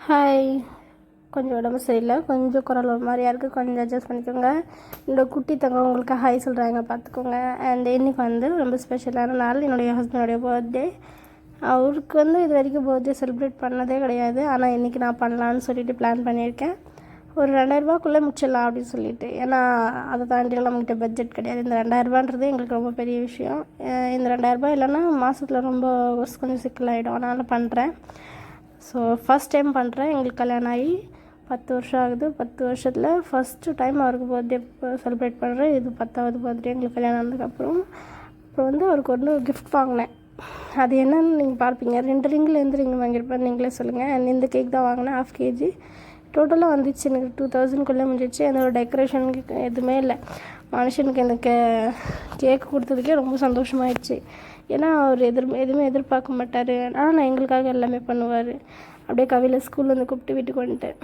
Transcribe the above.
Hi. கொஞ்சம் உடம்பு சரியில்லை, கொஞ்சம் குரல் ஒரு மாதிரியா இருக்குது, கொஞ்சம் அட்ஜஸ்ட் பண்ணிக்கோங்க. என்னோடய குட்டி தங்கம் உங்களுக்கு ஹாய் சொல்கிறாங்க, பார்த்துக்கோங்க. அண்ட் இன்றைக்கி ரொம்ப ஸ்பெஷலான நாள், என்னுடைய ஹஸ்பண்டோடைய பர்த்டே. அவருக்கு இது வரைக்கும் பர்த்டே செலிப்ரேட் பண்ணதே கிடையாது. ஆனால் இன்றைக்கி நான் பண்ணலான்னு சொல்லிட்டு பிளான் பண்ணியிருக்கேன். ஒரு 2000ரூபாக்குள்ளே முடிச்சிடலாம் அப்படின்னு சொல்லிட்டு. ஏன்னா அதை தாண்டிலாம் நம்மகிட்ட பட்ஜெட் கிடையாது. இந்த 2000ரூபான்றது எங்களுக்கு ரொம்ப பெரிய விஷயம். இந்த 2000ரூபா இல்லைன்னா மாதத்தில் ரொம்ப கொஞ்சம் சிக்கலாகிடும். அதனால் பண்ணுறேன். ஸோ ஃபஸ்ட் டைம் பண்ணுறேன். எங்களுக்கு கல்யாணம் ஆகி 10 வருஷம் ஆகுது. 10 வருஷத்தில் ஃபஸ்ட்டு டைம் அவருக்கு பர்த்டே செலிப்ரேட் பண்ணுறேன். இது 10வது பர்த்டே எங்களுக்கு கல்யாணம் ஆனதுக்கப்புறம். அப்புறம் அவருக்கு கிஃப்ட் வாங்கினேன். அது என்னன்னு நீங்கள் பார்ப்பீங்க. 2 ரிங்கில் எந்த ரிங் வாங்கியிருப்பேன் நீங்களே சொல்லுங்கள். அண்ட் இந்த கேக் தான் வாங்கினேன், 1/2 kg. டோட்டலாக வந்துச்சு எனக்கு 2000குள்ளே முடிஞ்சிச்சு. அந்த ஒரு டெக்கரேஷனுக்கு எதுவுமே இல்லை. மனுஷனுக்கு எனக்கு கேக் கொடுத்ததுக்கே ரொம்ப சந்தோஷமாயிடுச்சு. ஏன்னா அவர் எதுவுமே எதிர்பார்க்க மாட்டார். ஆனால் நான் எங்களுக்காக எல்லாமே பண்ணுவார். அப்படியே கவியில் ஸ்கூல்லேருந்து கூப்பிட்டு வீட்டுக்கு வந்துட்டேன்.